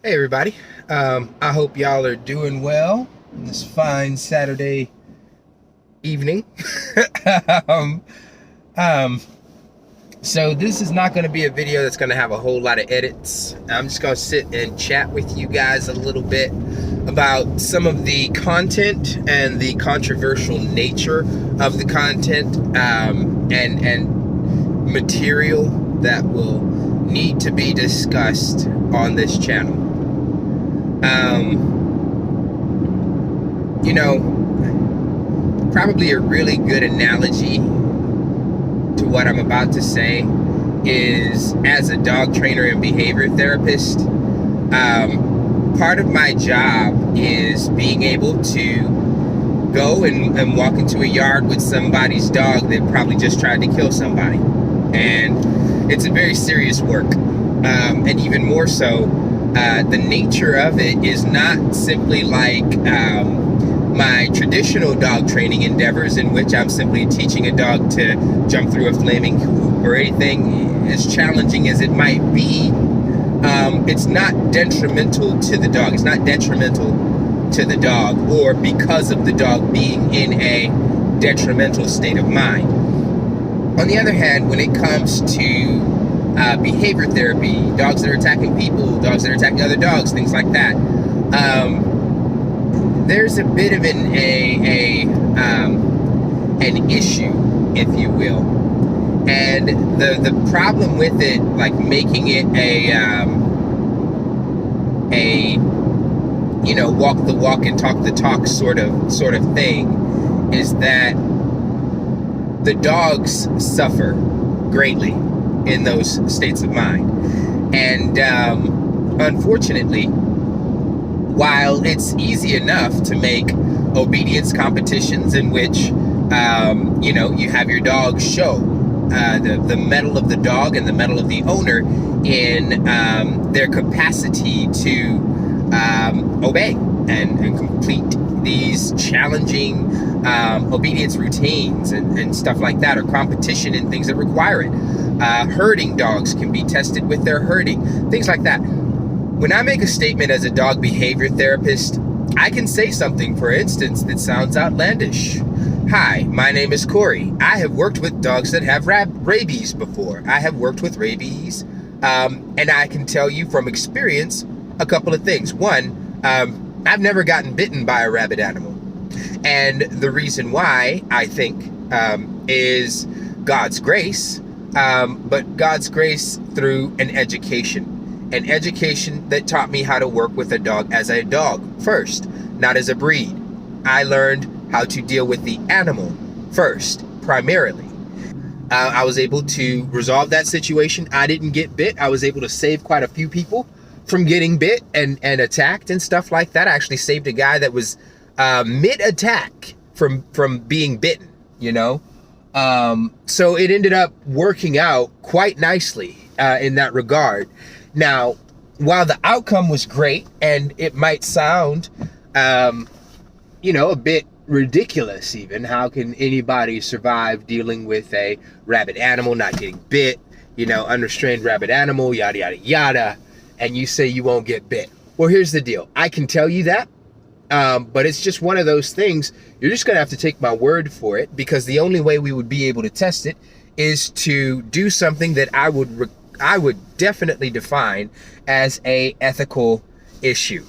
Hey everybody, I hope y'all are doing well on this fine Saturday evening. um, um, so this is not going to be a video that's going to have a whole lot of edits. I'm just going to sit and chat with you guys a little bit about some of the content and the controversial nature of the content and material that will need to be discussed on this channel. Probably a really good analogy to what I'm about to say is, as a dog trainer and behavior therapist, part of my job is being able to go and walk into a yard with somebody's dog that probably just tried to kill somebody. And it's a very serious work. And even more so, the nature of it is not simply like my traditional dog training endeavors, in which I'm simply teaching a dog to jump through a flaming hoop or anything. As challenging as it might be, it's not detrimental to the dog. It's not detrimental to the dog, or because of the dog being in a detrimental state of mind. On the other hand, when it comes to behavior therapy, dogs that are attacking people, dogs that are attacking other dogs, things like that, there's a bit of an issue, if you will. And the problem with it, like making it a walk the walk and talk the talk sort of thing, is that the dogs suffer greatly in those states of mind. And unfortunately, while it's easy enough to make obedience competitions in which you have your dog show the mettle of the dog and the mettle of the owner in their capacity to obey and complete these challenging obedience routines and stuff like that, or competition and things that require it. Herding dogs can be tested with their herding, things like that. When I make a statement as a dog behavior therapist, I can say something, for instance, that sounds outlandish. Hi, my name is Corey. I have worked with dogs that have rabies before. I have worked with rabies, and I can tell you from experience a couple of things. One, I've never gotten bitten by a rabid animal. And the reason why, I think, is God's grace, but God's grace through an education that taught me how to work with a dog as a dog first, not as a breed. I learned how to deal with the animal first, primarily. I was able to resolve that situation. I didn't get bit. I was able to save quite a few people from getting bit and attacked and stuff like that. I actually saved a guy that was mid-attack from being bitten, so it ended up working out quite nicely in that regard. Now, while the outcome was great, and it might sound a bit ridiculous even, how can anybody survive dealing with a rabid animal, not getting bit, unrestrained rabid animal, yada yada yada, and you say you won't get bit? Well, here's the deal. I can tell you that, but it's just one of those things. You're just gonna have to take my word for it, because the only way we would be able to test it is to do something that I would definitely define as a ethical issue.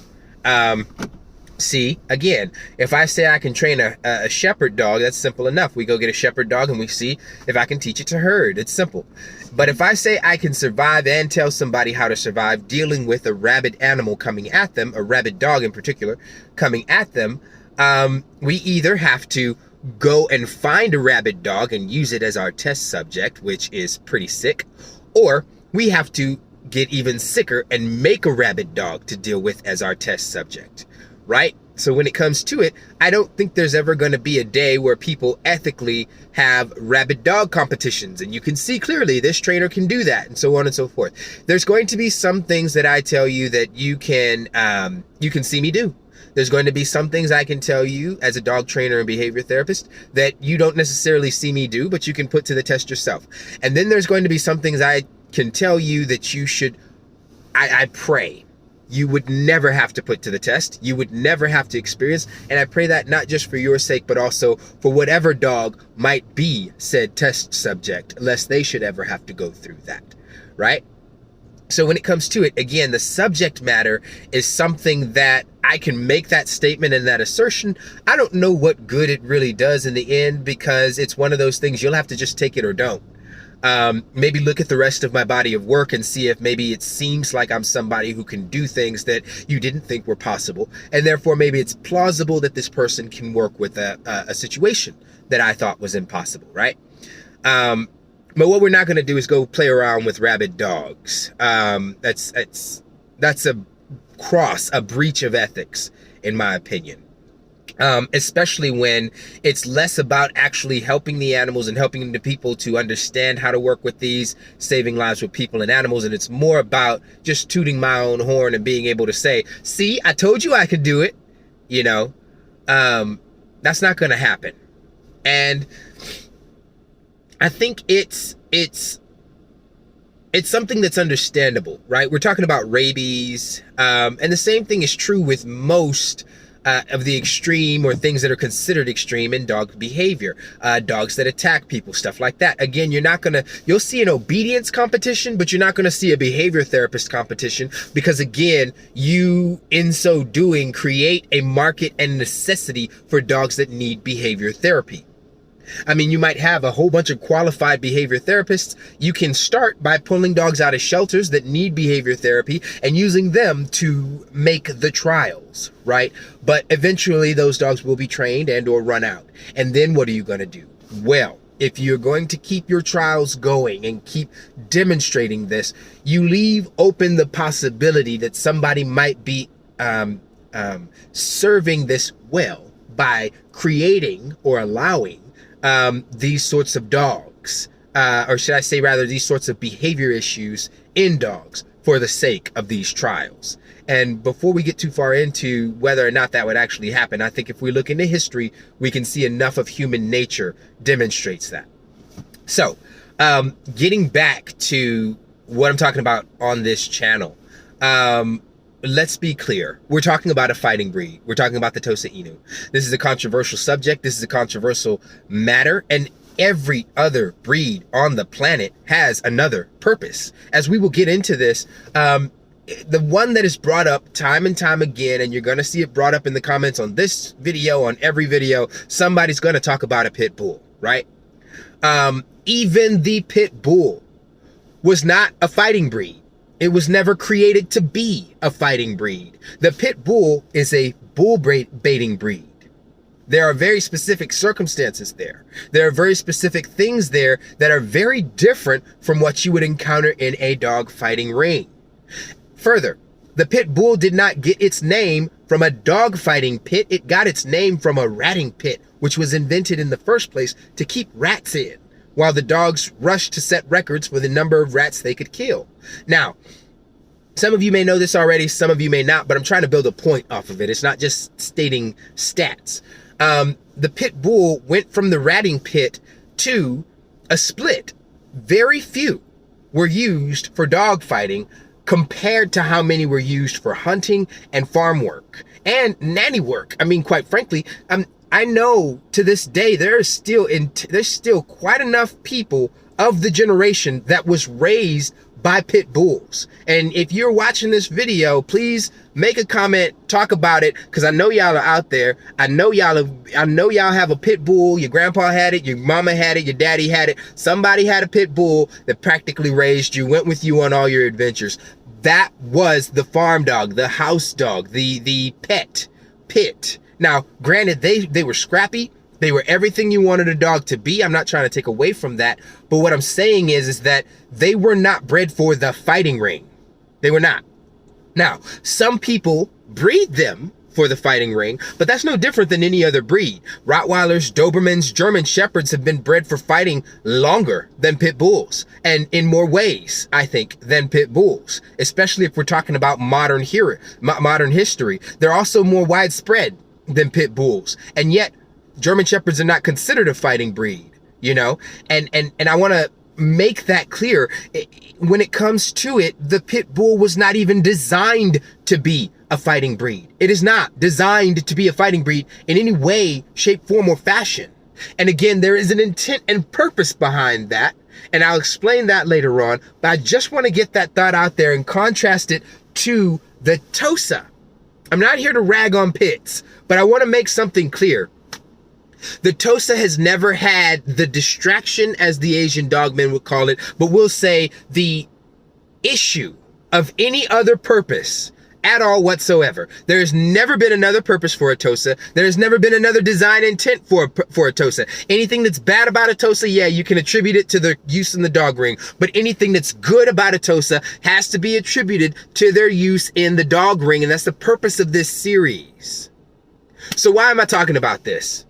See, again, if I say I can train a shepherd dog, that's simple enough. We go get a shepherd dog and we see if I can teach it to herd. It's simple. But if I say I can survive and tell somebody how to survive dealing with a rabid animal coming at them, a rabid dog in particular, coming at them, we either have to go and find a rabid dog and use it as our test subject, which is pretty sick, or we have to get even sicker and make a rabid dog to deal with as our test subject. Right? So when it comes to it, I don't think there's ever going to be a day where people ethically have rabid dog competitions, and you can see clearly this trainer can do that, and so on and so forth. There's going to be some things that I tell you that you can see me do. There's going to be some things I can tell you as a dog trainer and behavior therapist that you don't necessarily see me do, but you can put to the test yourself. And then there's going to be some things I can tell you that you should, I pray you would never have to put to the test, you would never have to experience. And I pray that not just for your sake, but also for whatever dog might be said test subject, lest they should ever have to go through that, right? So when it comes to it, again, the subject matter is something that I can make that statement and that assertion. I don't know what good it really does in the end, because it's one of those things you'll have to just take it or don't. Maybe look at the rest of my body of work and see if maybe it seems like I'm somebody who can do things that you didn't think were possible. And therefore, maybe it's plausible that this person can work with a situation that I thought was impossible, right? But what we're not going to do is go play around with rabid dogs. That's a breach of ethics, in my opinion. Especially when it's less about actually helping the animals and helping the people to understand how to work with these, saving lives with people and animals, and it's more about just tooting my own horn and being able to say, see, I told you I could do it, you know. That's not going to happen. And I think it's something that's understandable, right? We're talking about rabies, and the same thing is true with most of the extreme or things that are considered extreme in dog behavior, dogs that attack people, stuff like that. Again, you'll see an obedience competition, but you're not gonna see a behavior therapist competition, because again, you in so doing create a market and necessity for dogs that need behavior therapy. I mean, you might have a whole bunch of qualified behavior therapists. You can start by pulling dogs out of shelters that need behavior therapy and using them to make the trials, right? But eventually those dogs will be trained and or run out. And then what are you going to do? Well, if you're going to keep your trials going and keep demonstrating this, you leave open the possibility that somebody might be serving this well by creating or allowing these sorts of dogs, or should I say rather these sorts of behavior issues in dogs for the sake of these trials. And before we get too far into whether or not that would actually happen, I think if we look into history, we can see enough of human nature demonstrates that. So, getting back to what I'm talking about on this channel, let's be clear. We're talking about a fighting breed. We're talking about the Tosa Inu. This is a controversial subject. This is a controversial matter. And every other breed on the planet has another purpose. As we will get into this, the one that is brought up time and time again, and you're going to see it brought up in the comments on this video, on every video, somebody's going to talk about a pit bull, right? Even the pit bull was not a fighting breed. It was never created to be a fighting breed. The pit bull is a bull baiting breed. There are very specific circumstances there. There are very specific things there that are very different from what you would encounter in a dog fighting ring. Further, the pit bull did not get its name from a dog fighting pit. It got its name from a ratting pit, which was invented in the first place to keep rats in, while the dogs rushed to set records for the number of rats they could kill. Now, some of you may know this already, some of you may not, but I'm trying to build a point off of it. It's not just stating stats. The pit bull went from the ratting pit to a split. Very few were used for dog fighting compared to how many were used for hunting and farm work and nanny work. I mean, quite frankly, I know to this day there's still quite enough people of the generation that was raised by pit bulls. And if you're watching this video, please make a comment, talk about it, because I know y'all are out there. I know y'all have a pit bull. Your grandpa had it, your mama had it, your daddy had it. Somebody had a pit bull that practically raised you, went with you on all your adventures. That was the farm dog, the house dog, the pet. Now, granted, they were scrappy. They were everything you wanted a dog to be. I'm not trying to take away from that. But what I'm saying is that they were not bred for the fighting ring. They were not. Now, some people breed them for the fighting ring, but that's no different than any other breed. Rottweilers, Dobermans, German Shepherds have been bred for fighting longer than pit bulls, and in more ways, I think, than pit bulls, especially if we're talking about modern history. They're also more widespread than pit bulls, and yet German Shepherds are not considered a fighting breed, you know? And I want to make that clear. When it comes to it, the pit bull was not even designed to be a fighting breed. It is not designed to be a fighting breed in any way, shape, form, or fashion. And again, there is an intent and purpose behind that. And I'll explain that later on. But I just want to get that thought out there and contrast it to the Tosa. I'm not here to rag on pits, but I want to make something clear. The Tosa has never had the distraction, as the Asian dogmen would call it, but we'll say the issue of any other purpose at all whatsoever. There has never been another purpose for a Tosa. There has never been another design intent for a Tosa. Anything that's bad about a Tosa, yeah, you can attribute it to the use in the dog ring. But anything that's good about a Tosa has to be attributed to their use in the dog ring. And that's the purpose of this series. So why am I talking about this?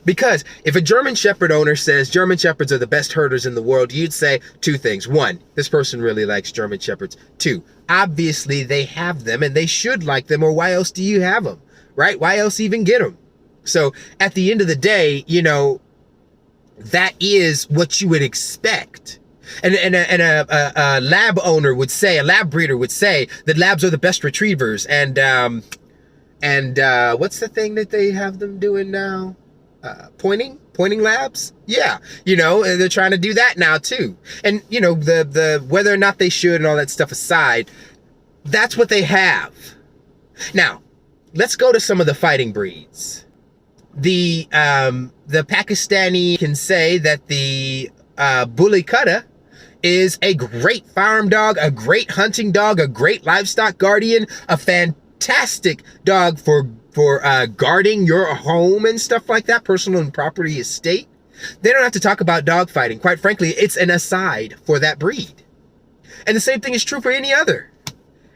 Because if a German Shepherd owner says German Shepherds are the best herders in the world, you'd say two things. One, this person really likes German Shepherds. Two, obviously they have them and they should like them, or why else do you have them, right? Why else even get them? So at the end of the day, you know, that is what you would expect. And a lab owner would say, a lab breeder would say that labs are the best retrievers. And what's the thing that they have them doing now? Pointing labs. Yeah. You know, they're trying to do that now too. And you know, the whether or not they should and all that stuff aside, that's what they have. Now, let's go to some of the fighting breeds. The Pakistani can say that the Bully Cutter is a great farm dog, a great hunting dog, a great livestock guardian, a fantastic dog for guarding your home and stuff like that, personal and property estate. They don't have to talk about dog fighting. Quite frankly, it's an aside for that breed. And the same thing is true for any other.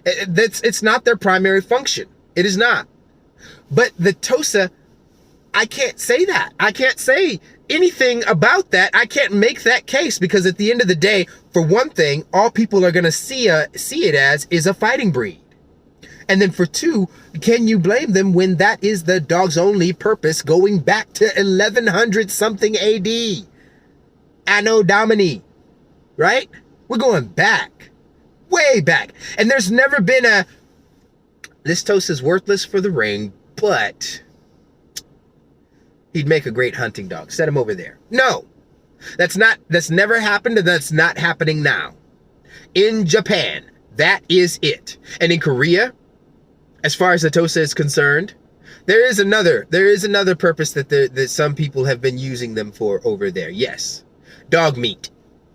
It's not their primary function. It is not. But the Tosa, I can't say that. I can't say anything about that. I can't make that case because at the end of the day, for one thing, all people are going to see it as is a fighting breed. And then for two, can you blame them when that is the dog's only purpose going back to 1100 something AD? Anno Domini, right? We're going back, way back. And there's never been this Tosa is worthless for the ring, but he'd make a great hunting dog. Set him over there. No, that's never happened, and that's not happening now. In Japan, that is it. And in Korea, as far as the Tosa is concerned, there is another purpose that some people have been using them for over there. Yes, dog meat.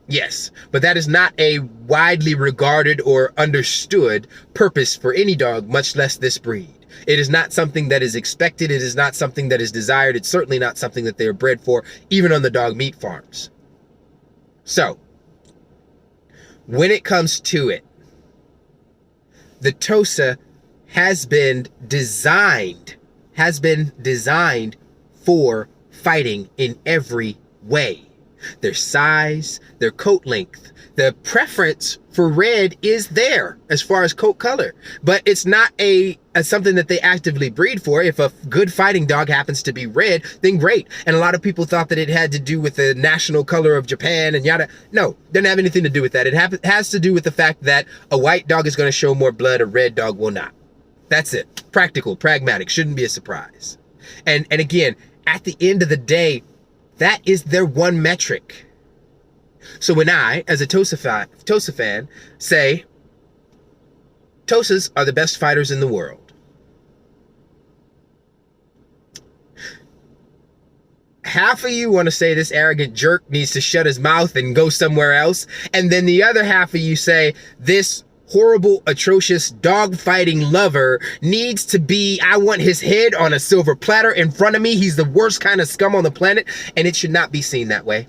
Yes, but that is not a widely regarded or understood purpose for any dog, much less this breed. It is not something that is expected. It is not something that is desired. It's certainly not something that they are bred for, even on the dog meat farms. So, when it comes to it, the Tosa has been designed for fighting in every way. Their size, their coat length, the preference for red is there as far as coat color, but it's not something that they actively breed for. If a good fighting dog happens to be red, then great. And a lot of people thought that it had to do with the national color of Japan and yada. No, doesn't have anything to do with that. It has to do with the fact that a white dog is going to show more blood, a red dog will not. That's it. Practical, pragmatic, shouldn't be a surprise. And again, at the end of the day, that is their one metric. So when I, as a Tosa fan, say, Tosas are the best fighters in the world, half of you want to say this arrogant jerk needs to shut his mouth and go somewhere else. And then the other half of you say this horrible, atrocious dog fighting lover needs to be, I want his head on a silver platter in front of me. He's the worst kind of scum on the planet. And it should not be seen that way.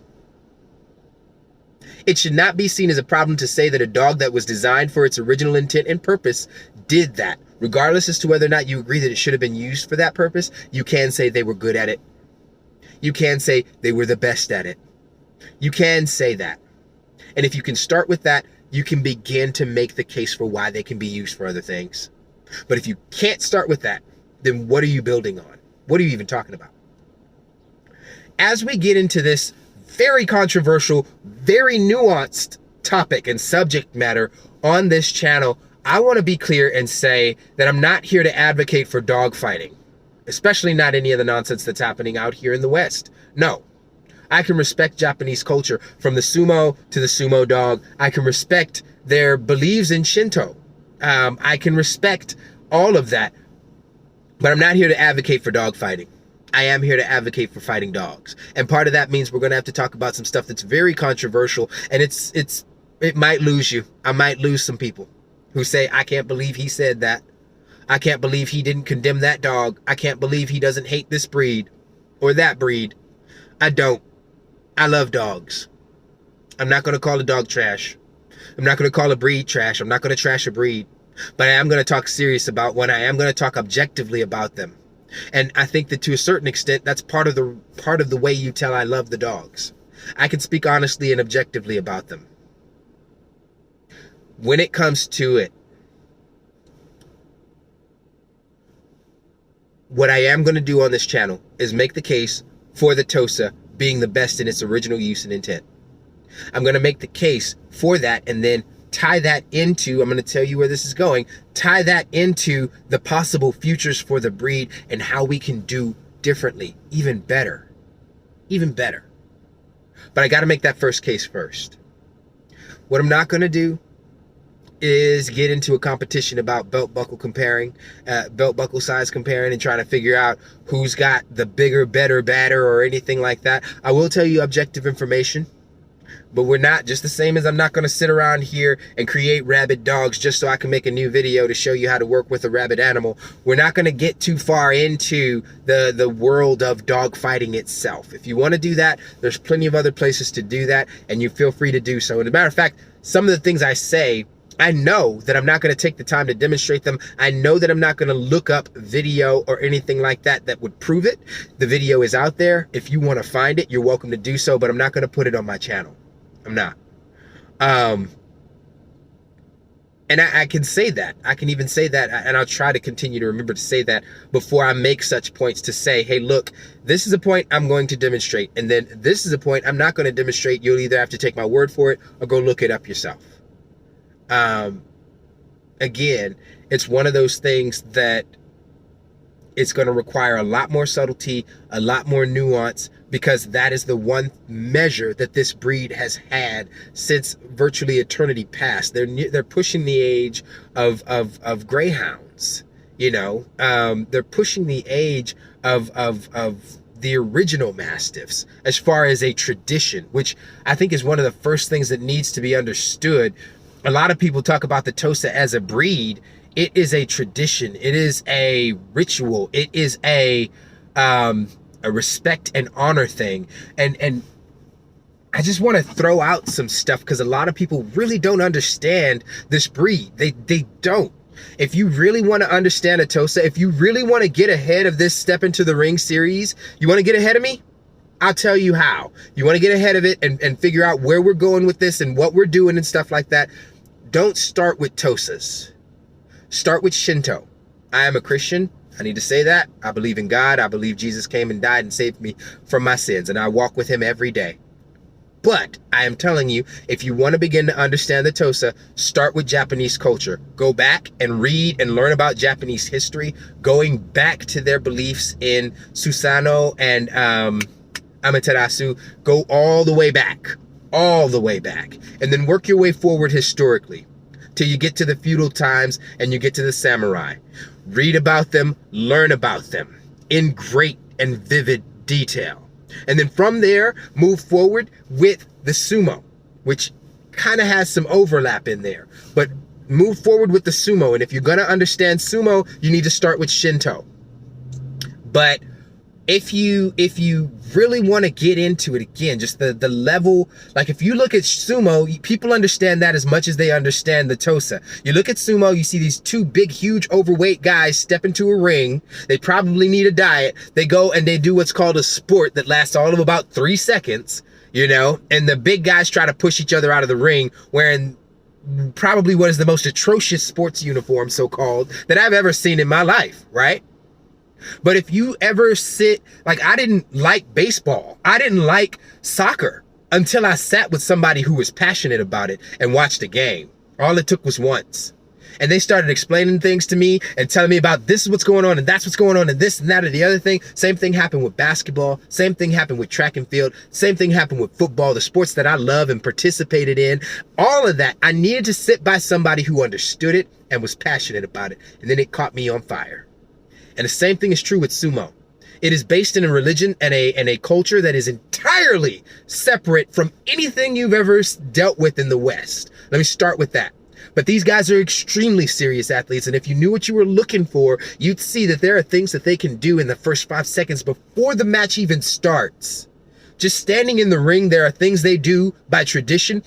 It should not be seen as a problem to say that a dog that was designed for its original intent and purpose did that. Regardless as to whether or not you agree that it should have been used for that purpose, you can say they were good at it. You can say they were the best at it. You can say that. And if you can start with that, you can begin to make the case for why they can be used for other things. But if you can't start with that, then what are you building on? What are you even talking about? As we get into this very controversial, very nuanced topic and subject matter on this channel, I want to be clear and say that I'm not here to advocate for dog fighting, especially not any of the nonsense that's happening out here in the West. No. I can respect Japanese culture, from the sumo to the sumo dog. I can respect their beliefs in Shinto. I can respect all of that, but I'm not here to advocate for dog fighting. I am here to advocate for fighting dogs. And part of that means we're going to have to talk about some stuff that's very controversial, and it might lose you. I might lose some people who say, I can't believe he said that. I can't believe he didn't condemn that dog. I can't believe he doesn't hate this breed or that breed. I don't. I love dogs. I'm not going to call a dog trash. I'm not going to call a breed trash. I'm not going to trash a breed. But I am going to talk serious about one. I am going to talk objectively about them. And I think that to a certain extent, that's part of the way you tell I love the dogs. I can speak honestly and objectively about them. When it comes to it, what I am going to do on this channel is make the case for the Tosa being the best in its original use and intent. I'm going to make the case for that, and then tie that into, I'm going to tell you where this is going, tie that into the possible futures for the breed and how we can do differently, even better. Even better. But I got to make that first case first. What I'm not going to do is get into a competition about belt buckle size comparing and trying to figure out who's got the bigger, better, badder, or anything like that. I will tell you objective information, but we're not, just the same as I'm not going to sit around here and create rabid dogs just so I can make a new video to show you how to work with a rabid animal. We're not going to get too far into the world of dog fighting itself. If you want to do that, there's plenty of other places to do that, and you feel free to do so. And as a matter of fact, some of the things I say, I know that I'm not going to take the time to demonstrate them. I know that I'm not going to look up video or anything like that that would prove it. The video is out there. If you want to find it, you're welcome to do so, but I'm not going to put it on my channel. I'm not. And I can say that. I can even say that, and I'll try to continue to remember to say that before I make such points, to say, hey, look, this is a point I'm going to demonstrate, and then this is a point I'm not going to demonstrate. You'll either have to take my word for it or go look it up yourself. Again, it's one of those things that it's going to require a lot more subtlety, a lot more nuance, because that is the one measure that this breed has had since virtually eternity past. They're pushing the age of greyhounds, you know. They're pushing the age of the original mastiffs as far as a tradition, which I think is one of the first things that needs to be understood. A lot of people talk about the Tosa as a breed. It is a tradition. It is a ritual. It is a respect and honor thing. And I just want to throw out some stuff because a lot of people really don't understand this breed. They don't. If you really want to understand a Tosa, if you really want to get ahead of this Step Into the Ring series, you want to get ahead of me? I'll tell you how. You want to get ahead of it and figure out where we're going with this and what we're doing and stuff like that. Don't start with Tosas. Start with Shinto. I am a Christian. I need to say that. I believe in God. I believe Jesus came and died and saved me from my sins, and I walk with him every day. But I am telling you, if you want to begin to understand the Tosa, start with Japanese culture. Go back and read and learn about Japanese history, going back to their beliefs in Susanoo and Amaterasu. Go all the way back. All the way back, and then work your way forward historically till you get to the feudal times and you get to the samurai. Read about them, learn about them in great and vivid detail, and then from there move forward with the sumo, which kind of has some overlap in there, but move forward with the sumo. And if you're gonna understand sumo, you need to start with Shinto. But if you really want to get into it, again, just the level, like if you look at sumo, people understand that as much as they understand the Tosa. You look at sumo, you see these two big, huge, overweight guys step into a ring. They probably need a diet. They go and they do what's called a sport that lasts all of about 3 seconds, you know, and the big guys try to push each other out of the ring wearing probably what is the most atrocious sports uniform, so-called, that I've ever seen in my life, right? But if you ever sit, like, I didn't like baseball. I didn't like soccer. until I sat with somebody who was passionate about it and watched a game. All it took was once. And they started explaining things to me and telling me about this is what's going on and that's what's going on and this and that or the other thing. Same thing happened with basketball. Same thing happened with track and field. Same thing happened with football, the sports that I love and participated in. All of that, I needed to sit by somebody who understood it and was passionate about it. And then it caught me on fire. And the same thing is true with sumo. It is based in a religion and a culture that is entirely separate from anything you've ever dealt with in the West. Let me start with that. But these guys are extremely serious athletes, and if you knew what you were looking for, you'd see that there are things that they can do in the first 5 seconds before the match even starts. Just standing in the ring, there are things they do by tradition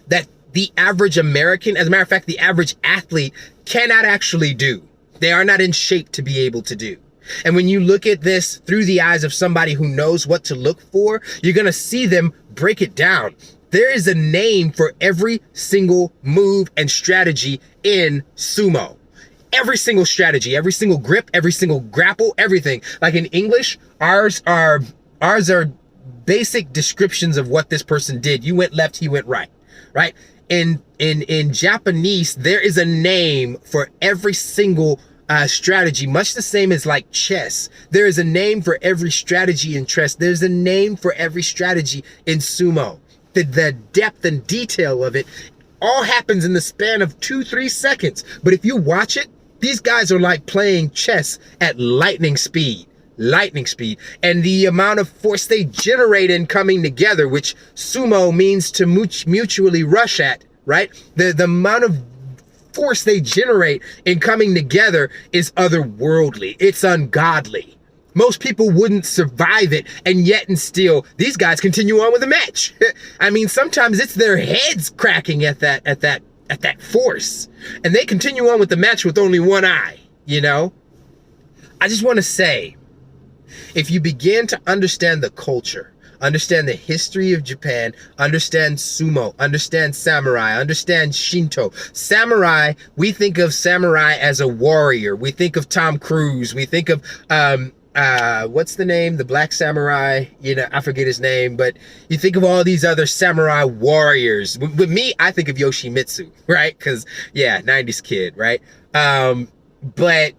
that the average American, as a matter of fact, the average athlete cannot actually do. They are not in shape to be able to do. And when you look at this through the eyes of somebody who knows what to look for, you're going to see them break it down. There is a name for every single move and strategy in sumo. Every single strategy, every single grip, every single grapple, everything. Like in English, ours are basic descriptions of what this person did. You went left, he went right, right? In Japanese, there is a name for every single strategy, much the same as like chess. There is a name for every strategy in chess. There's a name for every strategy in sumo. The depth and detail of it all happens in the span of 2-3 seconds. But if you watch it, these guys are like playing chess at lightning speed. And the amount of force they generate in coming together, which sumo means to mutually rush at, right? The amount of force they generate in coming together is otherworldly. It's ungodly. Most people wouldn't survive it, and yet and still, these guys continue on with the match. I mean, sometimes it's their heads cracking at that force, and they continue on with the match with only one eye, you know? I just want to say, if you begin to understand the culture, understand the history of Japan, understand sumo, understand samurai, understand Shinto. Samurai, we think of samurai as a warrior. We think of Tom Cruise. We think of, what's the name? The Black Samurai, you know, I forget his name, but you think of all these other samurai warriors. With me, I think of Yoshimitsu, right? Because, yeah, 90s kid, right? But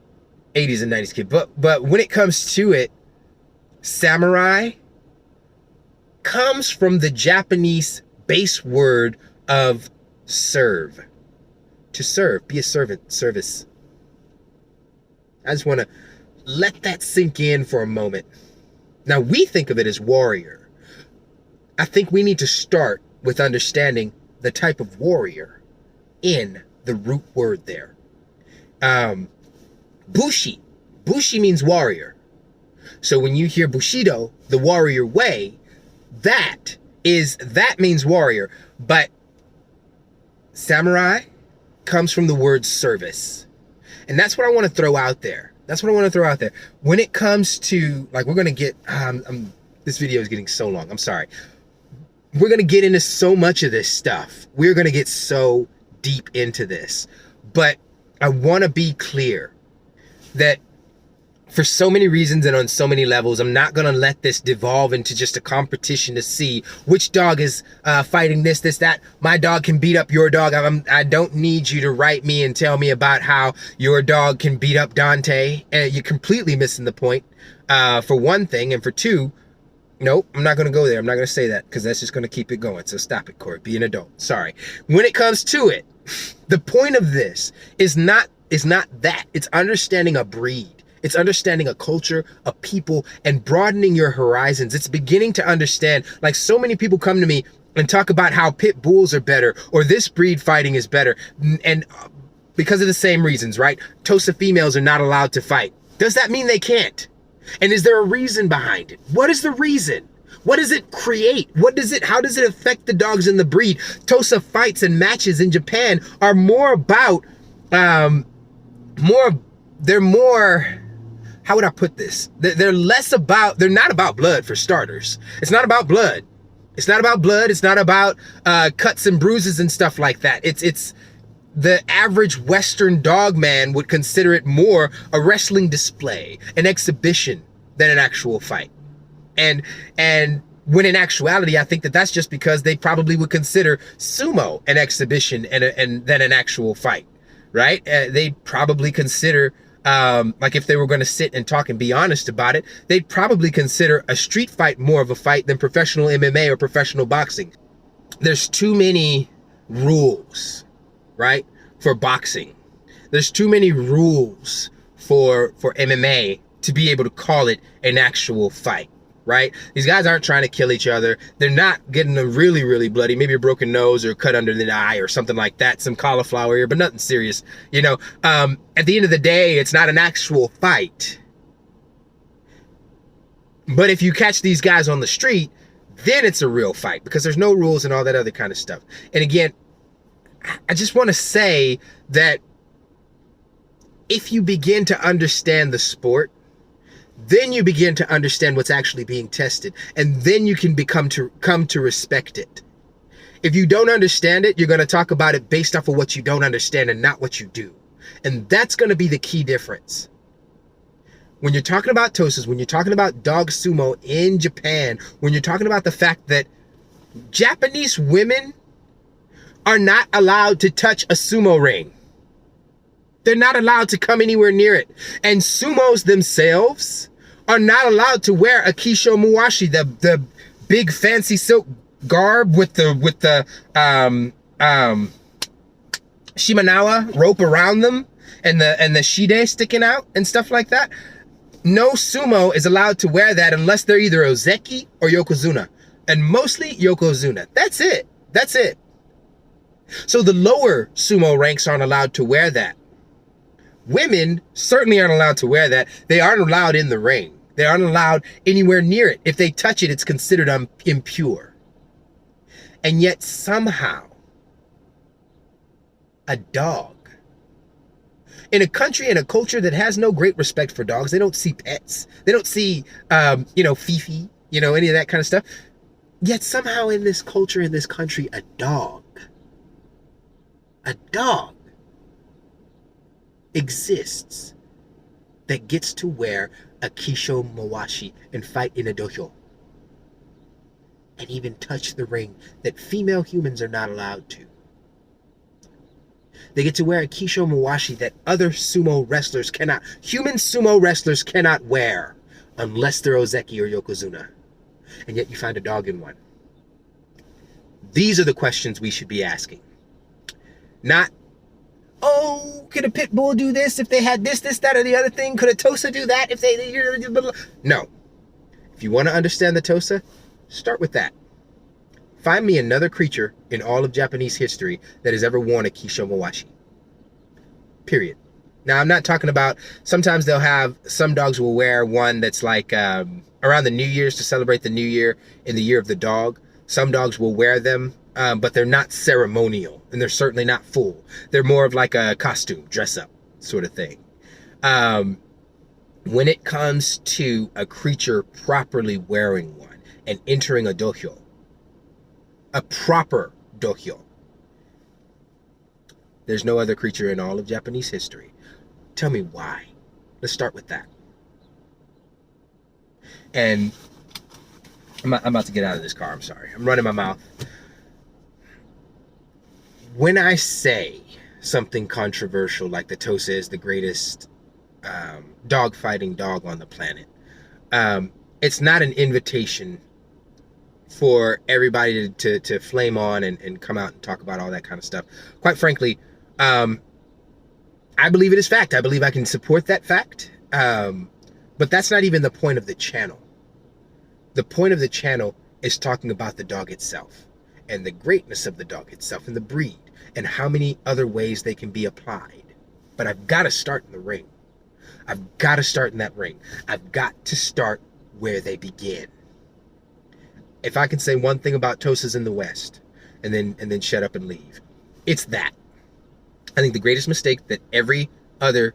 80s and 90s kid. But when it comes to it, samurai comes from the Japanese base word of serve. To serve, be a servant, service. I just want to let that sink in for a moment. Now, we think of it as warrior. I think we need to start with understanding the type of warrior in the root word there. Bushi. Bushi means warrior. So when you hear Bushido, the warrior way, that means warrior. But samurai comes from the word service. And that's what I want to throw out there. When it comes to, like, we're going to get, this video is getting so long. I'm sorry. We're going to get into so much of this stuff. We're going to get so deep into this. But I want to be clear that for so many reasons and on so many levels, I'm not going to let this devolve into just a competition to see which dog is fighting this, that. My dog can beat up your dog. I don't need you to write me and tell me about how your dog can beat up Dante. You're completely missing the point, for one thing. And for two, nope, I'm not going to go there. I'm not going to say that because that's just going to keep it going. So stop it, Corey. Be an adult. Sorry. When it comes to it, the point of this is not that. It's understanding a breed. It's understanding a culture, a people, and broadening your horizons. It's beginning to understand, like, so many people come to me and talk about how pit bulls are better or this breed fighting is better. And because of the same reasons, right? Tosa females are not allowed to fight. Does that mean they can't? And is there a reason behind it? What is the reason? What does it create? How does it affect the dogs in the breed? Tosa fights and matches in Japan are more about, they're more, how would I put this? They're not about blood, for starters. It's not about blood. It's not about cuts and bruises and stuff like that. It's the average Western dog man would consider it more a wrestling display, an exhibition, than an actual fight. And When in actuality, I think that that's just because they probably would consider sumo an exhibition and then an actual fight, right? They probably consider, like if they were going to sit and talk and be honest about it, they'd probably consider a street fight more of a fight than professional MMA or professional boxing. There's too many rules, right, for boxing. There's too many rules for MMA to be able to call it an actual fight. Right? These guys aren't trying to kill each other. They're not getting them really, really bloody. Maybe a broken nose or cut under the eye or something like that. Some cauliflower ear, but nothing serious. You know, at the end of the day, it's not an actual fight. But if you catch these guys on the street, then it's a real fight because there's no rules and all that other kind of stuff. And again, I just want to say that if you begin to understand the sport, then you begin to understand what's actually being tested, and then you can come to respect it. If you don't understand it, you're going to talk about it based off of what you don't understand and not what you do. And that's going to be the key difference. When you're talking about Tosas, when you're talking about dog sumo in Japan, when you're talking about the fact that Japanese women are not allowed to touch a sumo ring. They're not allowed to come anywhere near it. And sumos themselves are not allowed to wear a kisho muwashi, the big fancy silk garb with the shimanawa rope around them and the shide sticking out and stuff like that. No sumo is allowed to wear that unless they're either ozeki or yokozuna, and mostly yokozuna. That's it. That's it. So the lower sumo ranks aren't allowed to wear that. Women certainly aren't allowed to wear that. They aren't allowed in the ring. They aren't allowed anywhere near it. If they touch it, it's considered impure. And yet somehow, a dog, in a country and a culture that has no great respect for dogs, they don't see pets. They don't see, Fifi, any of that kind of stuff. Yet somehow in this culture, in this country, a dog exists that gets to wear a kisho mawashi and fight in a dojo and even touch the ring that female humans are not allowed to. They get to wear a kisho mawashi that other sumo wrestlers cannot. Human sumo wrestlers cannot wear unless they're ozeki or yokozuna. And yet you find a dog in one. These are the questions we should be asking. Not, oh, could a pit bull do this if they had this, that, or the other thing? Could a Tosa do that if they... No. If you want to understand the Tosa, start with that. Find me another creature in all of Japanese history that has ever worn a kisho mawashi. Period. Now, I'm not talking about... Sometimes they'll have... Some dogs will wear one that's like around the New Year's to celebrate the New Year in the year of the dog. Some dogs will wear them, but they're not ceremonial, and they're certainly not full. They're more of like a costume, dress up sort of thing. When it comes to a creature properly wearing one and entering a dojo, a proper dojo, there's no other creature in all of Japanese history. Tell me why. Let's start with that. And I'm about to get out of this car. I'm sorry. I'm running my mouth. When I say something controversial like the Tosa is the greatest dog-fighting dog on the planet, it's not an invitation for everybody to flame on and come out and talk about all that kind of stuff. Quite frankly, I believe it is fact. I believe I can support that fact. But that's not even the point of the channel. The point of the channel is talking about the dog itself and the greatness of the dog itself and the breed and how many other ways they can be applied. But I've got to start in the ring. I've got to start in that ring. I've got to start where they begin. If I can say one thing about Tosas in the West and then shut up and leave, it's that. I think the greatest mistake that every other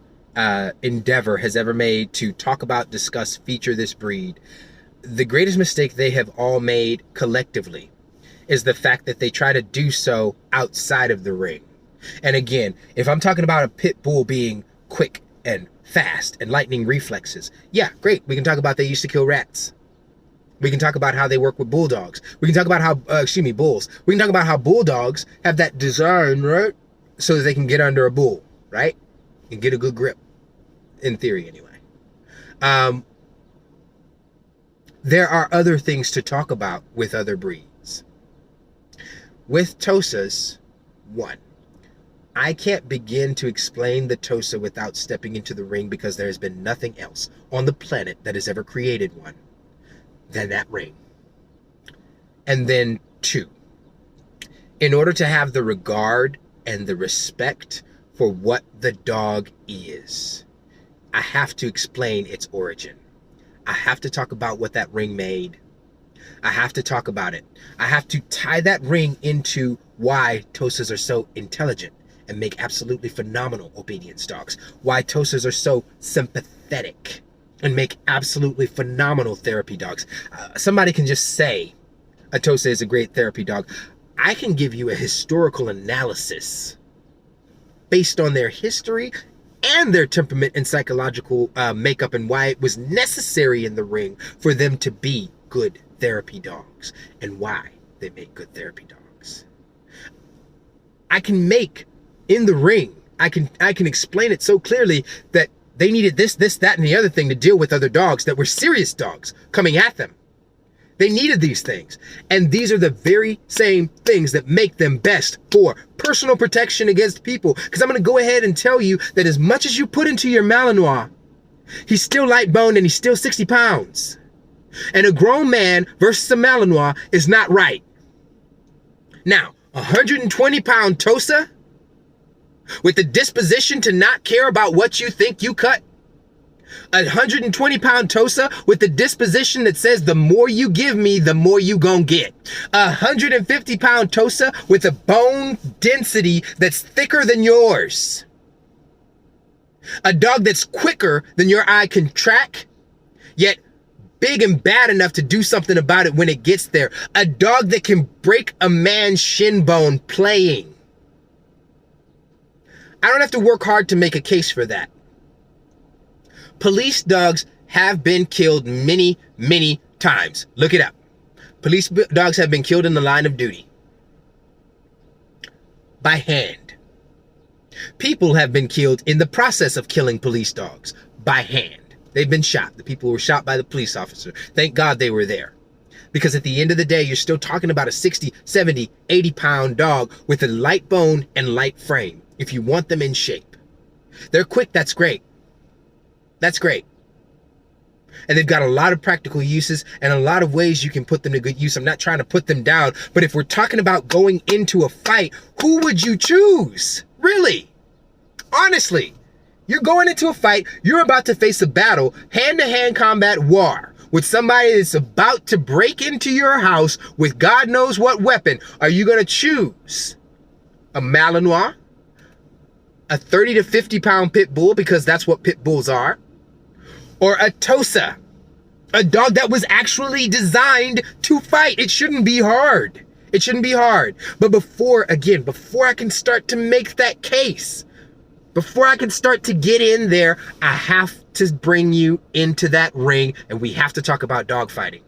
endeavor has ever made to talk about, discuss, feature this breed, the greatest mistake they have all made collectively is the fact that they try to do so outside of the ring. And again, if I'm talking about a pit bull being quick and fast and lightning reflexes, yeah, great. We can talk about they used to kill rats. We can talk about how they work with bulldogs. We can talk about how, bulls. We can talk about how bulldogs have that design, right? So that they can get under a bull, right? And get a good grip, in theory anyway. There are other things to talk about with other breeds. With Tosas, one, I can't begin to explain the Tosa without stepping into the ring because there has been nothing else on the planet that has ever created one than that ring. And then two, in order to have the regard and the respect for what the dog is, I have to explain its origin. I have to talk about what that ring made. I have to talk about it. I have to tie that ring into why Tosas are so intelligent and make absolutely phenomenal obedience dogs. Why Tosas are so sympathetic and make absolutely phenomenal therapy dogs. Somebody can just say a Tosa is a great therapy dog. I can give you a historical analysis based on their history and their temperament and psychological makeup and why it was necessary in the ring for them to be good therapy dogs and why they make good therapy dogs. I can make in the ring, I can explain it so clearly that they needed this, that, and the other thing to deal with other dogs that were serious dogs coming at them. They needed these things. And these are the very same things that make them best for personal protection against people. Because I'm going to go ahead and tell you that as much as you put into your Malinois, he's still light boned and he's still 60 pounds. And a grown man versus a Malinois is not right. Now, 120 pound Tosa with the disposition to not care about what you think you cut. 120 pound Tosa with the disposition that says the more you give me, the more you gon' get. 150 pound Tosa with a bone density that's thicker than yours. A dog that's quicker than your eye can track, yet big and bad enough to do something about it when it gets there. A dog that can break a man's shin bone playing. I don't have to work hard to make a case for that. Police dogs have been killed many, many times. Look it up. Police dogs have been killed in the line of duty. By hand. People have been killed in the process of killing police dogs. By hand. They've been shot. The people were shot by the police officer. Thank God they were there. Because at the end of the day, you're still talking about a 60, 70, 80 pound dog with a light bone and light frame. If you want them in shape. They're quick, that's great. That's great. And they've got a lot of practical uses and a lot of ways you can put them to good use. I'm not trying to put them down, but if we're talking about going into a fight, who would you choose? Really? Honestly, you're going into a fight, you're about to face a battle, hand-to-hand combat war with somebody that's about to break into your house with God knows what weapon. Are you going to choose a Malinois? A 30 to 50 pound pit bull, because that's what pit bulls are, or a Tosa, a dog that was actually designed to fight. It shouldn't be hard. It shouldn't be hard. But before I can start to make that case, before I can start to get in there, I have to bring you into that ring, and we have to talk about dog fighting.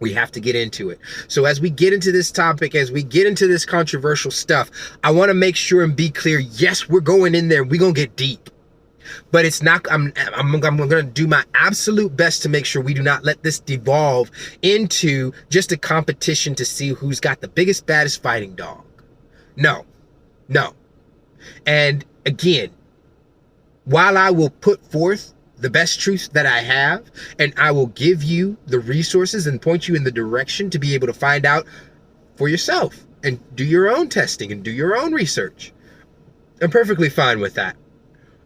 We have to get into it. So as we get into this topic, as we get into this controversial stuff, I want to make sure and be clear. Yes, we're going in there. We're going to get deep. But it's not, I'm going to do my absolute best to make sure we do not let this devolve into just a competition to see who's got the biggest, baddest fighting dog. No. And again, while I will put forth the best truth that I have, and I will give you the resources and point you in the direction to be able to find out for yourself and do your own testing and do your own research. I'm perfectly fine with that.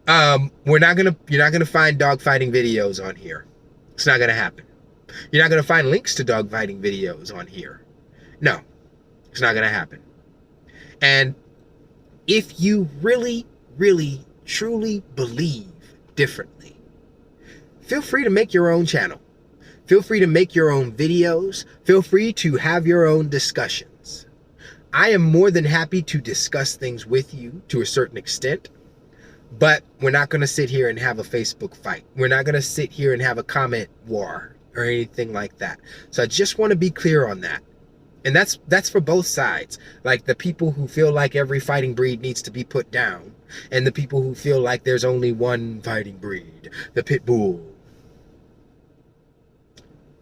You're not gonna find dog fighting videos on here. It's not gonna happen. You're not gonna find links to dog fighting videos on here. No, it's not gonna happen. And if you really, really, truly believe differently, feel free to make your own channel. Feel free to make your own videos. Feel free to have your own discussions. I am more than happy to discuss things with you to a certain extent, but we're not going to sit here and have a Facebook fight. We're not going to sit here and have a comment war. or anything like that. So I just want to be clear on that. And that's for both sides. Like the people who feel like every fighting breed needs to be put down, and the people who feel like there's only one fighting breed, the pit bull.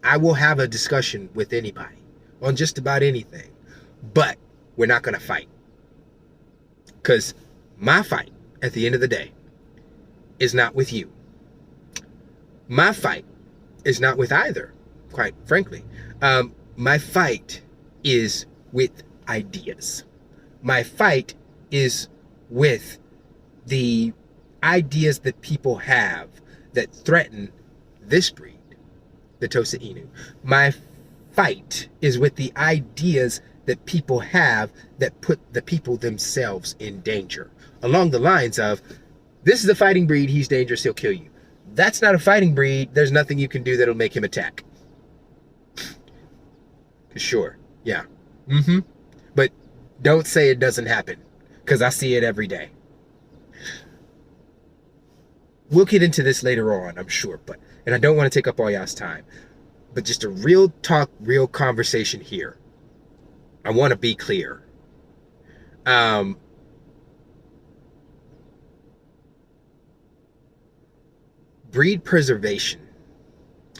I will have a discussion with anybody on just about anything, but we're not going to fight. Because my fight, at the end of the day, is not with you. My fight is not with either, quite frankly. My fight is with ideas. My fight is with the ideas that people have that threaten this breed, the Tosa Inu. My fight is with the ideas that people have that put the people themselves in danger. Along the lines of, this is a fighting breed, he's dangerous, he'll kill you. That's not a fighting breed, there's nothing you can do that'll make him attack. Sure, yeah. But don't say it doesn't happen, because I see it every day. We'll get into this later on, I'm sure, and I don't want to take up all y'all's time, but just a real talk, real conversation here. I want to be clear. Breed preservation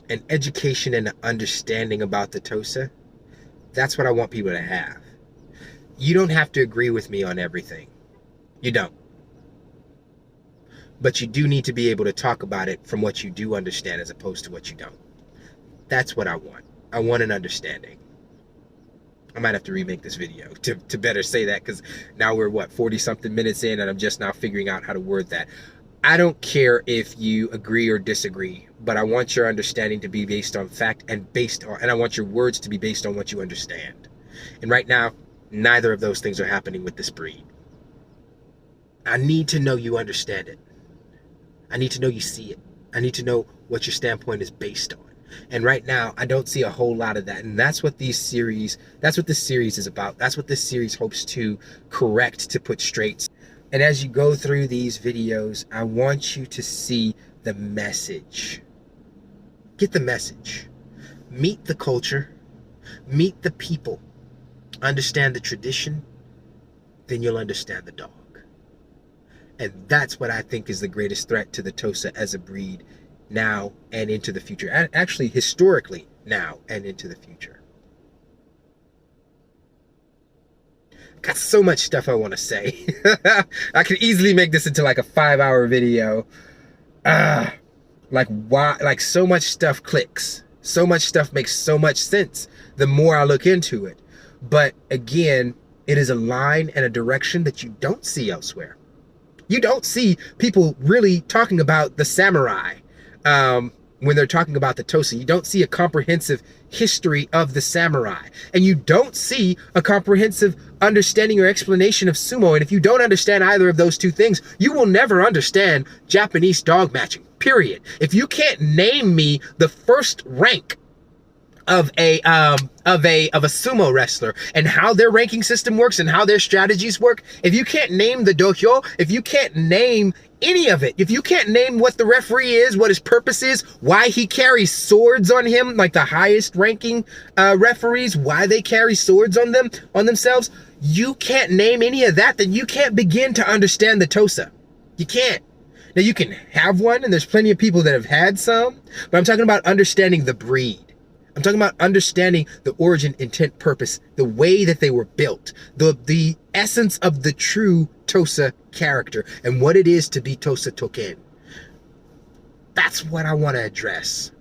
and education and understanding about the Tosa, that's what I want people to have. You don't have to agree with me on everything. You don't. But you do need to be able to talk about it from what you do understand as opposed to what you don't. That's what I want. I want an understanding. I might have to remake this video to better say that, because now we're, 40-something minutes in, and I'm just now figuring out how to word that. I don't care if you agree or disagree, but I want your understanding to be based on fact and I want your words to be based on what you understand. And right now, neither of those things are happening with this breed. I need to know you understand it. I need to know you see it. I need to know what your standpoint is based on. And right now, I don't see a whole lot of that. And that's what this series is about. That's what this series hopes to correct, to put straight. And as you go through these videos, I want you to see the message. Get the message. Meet the culture. Meet the people. Understand the tradition. Then you'll understand the dog. And that's what I think is the greatest threat to the Tosa as a breed now and into the future. And actually, historically, now and into the future. Got so much stuff I want to say. I could easily make this into like a 5-hour video. Like so much stuff clicks. So much stuff makes so much sense the more I look into it. But again, it is a line and a direction that you don't see elsewhere. You don't see people really talking about the samurai when they're talking about the Tosa. You don't see a comprehensive history of the samurai. And you don't see a comprehensive understanding or explanation of sumo. And if you don't understand either of those two things, you will never understand Japanese dog matching, period. If you can't name me the first rank of a sumo wrestler and how their ranking system works and how their strategies work, if you can't name the dohyo, if you can't name any of it, if you can't name what the referee is, what his purpose is, why he carries swords on him, like the highest ranking referees, why they carry swords on themselves, you can't name any of that, then you can't begin to understand the Tosa. You can't. Now you can have one, and there's plenty of people that have had some, but I'm talking about understanding the breed. I'm talking about understanding the origin, intent, purpose, the way that they were built, the essence of the true Tosa character, and what it is to be Tosa Token. That's what I want to address.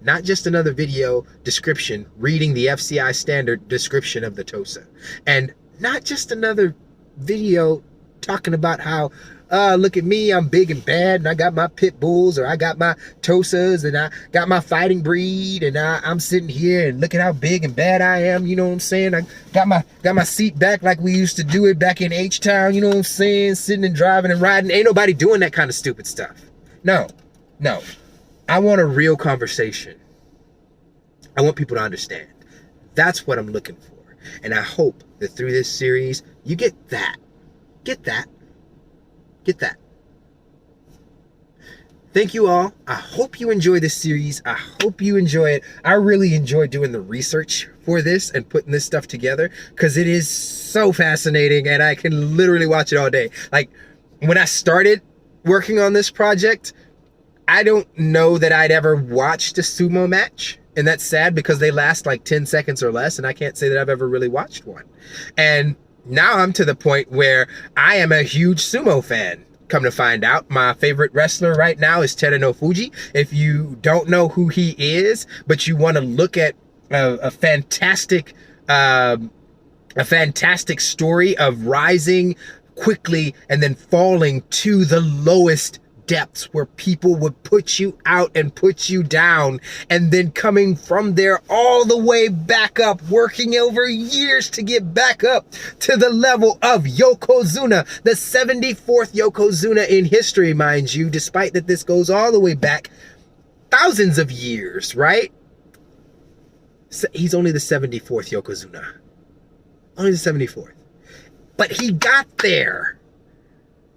Not just another video description, reading the FCI standard description of the Tosa. And not just another video talking about how, look at me, I'm big and bad, and I got my pit bulls, or I got my Tosas, and I got my fighting breed, and I'm sitting here, and look at how big and bad I am, you know what I'm saying? I got my seat back like we used to do it back in H-Town, you know what I'm saying? Sitting and driving and riding. Ain't nobody doing that kind of stupid stuff. No. I want a real conversation. I want people to understand. That's what I'm looking for. And I hope that through this series, you get that. Get that. Get that. Thank you all. I hope you enjoy this series. I hope you enjoy it. I really enjoy doing the research for this and putting this stuff together because it is so fascinating and I can literally watch it all day. Like when I started working on this project, I don't know that I'd ever watched a sumo match. And that's sad because they last like 10 seconds or less. And I can't say that I've ever really watched one. And now I'm to the point where I am a huge sumo fan. Come to find out, my favorite wrestler right now is Tosa Inu. If you don't know who he is, but you want to look at a fantastic story of rising quickly and then falling to the lowest depths where people would put you out and put you down, and then coming from there all the way back up, working over years to get back up to the level of Yokozuna, the 74th Yokozuna in history, mind you, despite that this goes all the way back thousands of years, right? So he's only the 74th Yokozuna. Only the 74th. But he got there.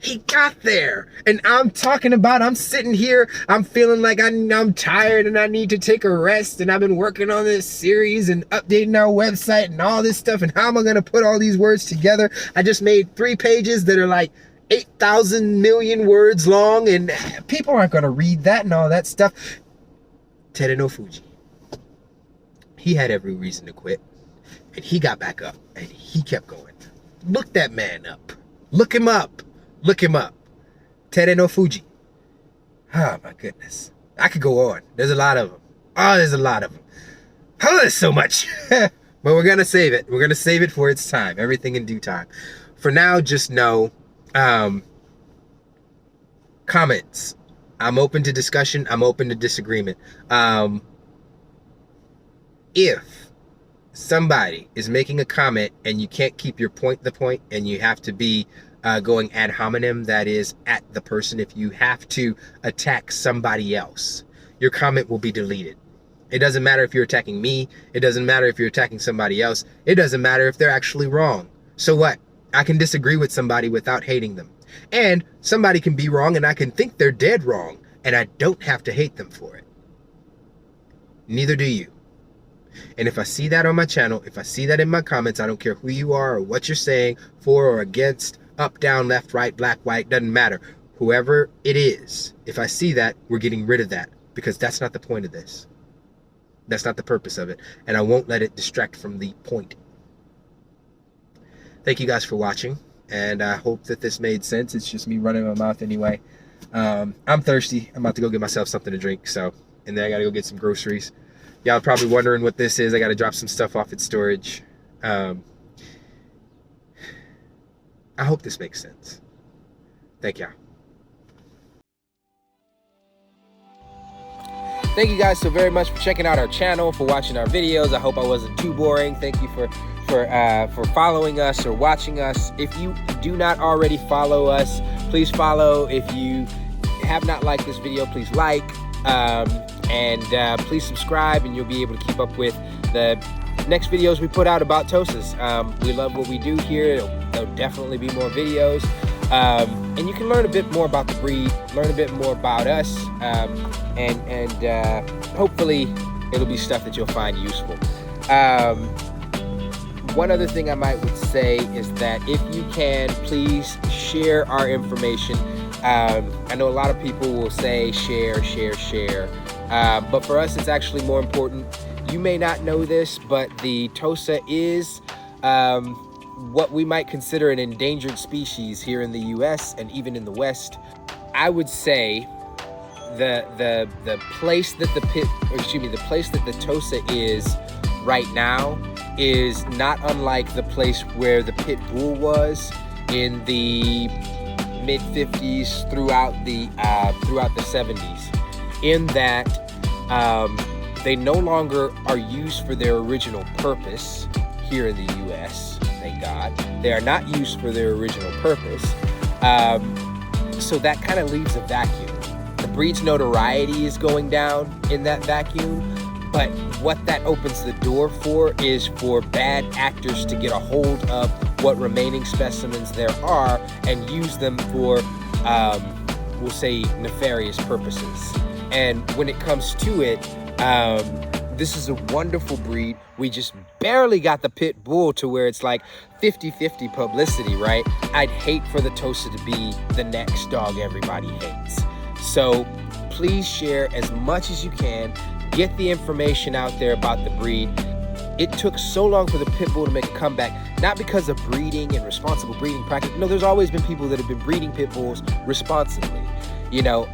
He got there. And I'm talking about, I'm sitting here, I'm feeling like I'm tired and I need to take a rest, and I've been working on this series and updating our website and all this stuff, and how am I going to put all these words together? I just made 3 pages that are like 8,000 million words long, and people aren't going to read that and all that stuff. Tosa Inu, he had every reason to quit, and he got back up and he kept going. Look that man up. Look him up. Look him up. Tosa Inu. Oh my goodness. I could go on. There's a lot of them. Oh, there's a lot of them. Oh, there's so much. But we're going to save it. We're going to save it for its time. Everything in due time. For now, just know, comments. I'm open to discussion. I'm open to disagreement. If somebody is making a comment and you can't keep your point the point, and you have to be going ad hominem, that is at the person, if you have to attack somebody else, your comment will be deleted. It doesn't matter if you're attacking me. It doesn't matter if you're attacking somebody else. It doesn't matter if they're actually wrong. So what? I can disagree with somebody without hating them. And somebody can be wrong and I can think they're dead wrong, and I don't have to hate them for it. Neither do you. And if I see that on my channel, if I see that in my comments, I don't care who you are or what you're saying, for or against, up, down, left, right, black, white, doesn't matter. Whoever it is, if I see that, we're getting rid of that, because that's not the point of this. That's not the purpose of it. And I won't let it distract from the point. Thank you guys for watching. And I hope that this made sense. It's just me running my mouth anyway. I'm thirsty. I'm about to go get myself something to drink. And then I got to go get some groceries. Y'all are probably wondering what this is. I got to drop some stuff off at storage. I hope this makes sense. Thank y'all. Thank you guys so very much for checking out our channel, for watching our videos. I hope I wasn't too boring. Thank you for following us or watching us. If you do not already follow us, please follow. If you have not liked this video, please like. And please subscribe, and you'll be able to keep up with the next videos we put out about Tosas. We love what we do here. There'll definitely be more videos. And you can learn a bit more about the breed, learn a bit more about us, and hopefully it'll be stuff that you'll find useful. One other thing I would say is that if you can, please share our information. I know a lot of people will say share, share, share. But for us, it's actually more important. You may not know this, but the Tosa is what we might consider an endangered species here in the US and even in the West. I would say the place that the place that the Tosa is right now is not unlike the place where the pit bull was in the mid-50s throughout the 70s, in that they no longer are used for their original purpose here in the US, thank God. They are not used for their original purpose. So that kind of leaves a vacuum. The breed's notoriety is going down in that vacuum, but what that opens the door for is for bad actors to get a hold of what remaining specimens there are and use them for we'll say, nefarious purposes. And when it comes to it, this is a wonderful breed. We just barely got the pit bull to where it's like 50-50 publicity, right? I'd hate for the Tosa to be the next dog everybody hates. So please share as much as you can. Get the information out there about the breed. It took so long for the pit bull to make a comeback, not because of breeding and responsible breeding practice. No, there's always been people that have been breeding pit bulls responsibly. You know,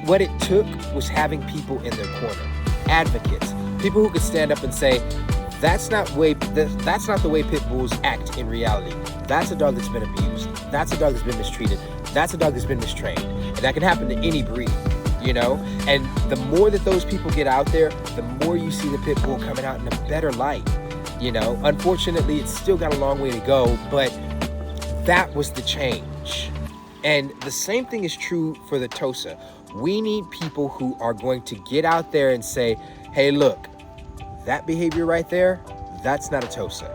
what it took was having people in their corner, advocates, people who could stand up and say, that's not the way pit bulls act in reality. That's a dog that's been abused. That's a dog that's been mistreated. That's a dog that's been mistrained. And that can happen to any breed, you know? And the more that those people get out there, the more you see the pit bull coming out in a better light, you know? Unfortunately, it's still got a long way to go, but that was the change. And the same thing is true for the Tosa. We need people who are going to get out there and say, hey, look, that behavior right there, that's not a Tosa.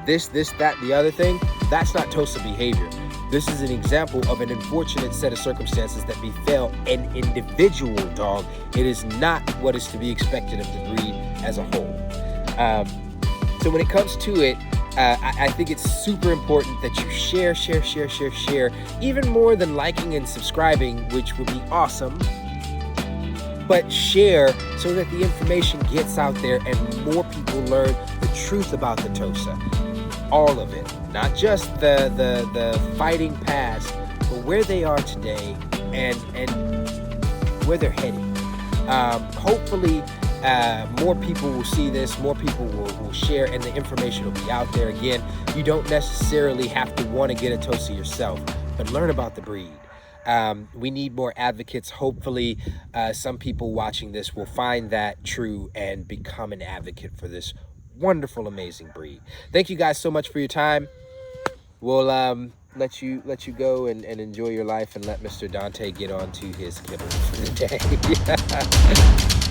This, that, the other thing, that's not Tosa behavior. This is an example of an unfortunate set of circumstances that befell an individual dog. It is not what is to be expected of the breed as a whole. So when it comes to it, I think it's super important that you share, even more than liking and subscribing, which would be awesome. But share so that the information gets out there and more people learn the truth about the Tosa. All of it, not just the fighting past, but where they are today and where they're heading. Hopefully, more people will see this, more people will share, and the information will be out there. Again, you don't necessarily have to want to get a Tosa yourself, but learn about the breed. We need more advocates. Hopefully, some people watching this will find that true and become an advocate for this wonderful, amazing breed. Thank you guys so much for your time. We'll let you go and enjoy your life and let Mr. Dante get on to his kibble for the day.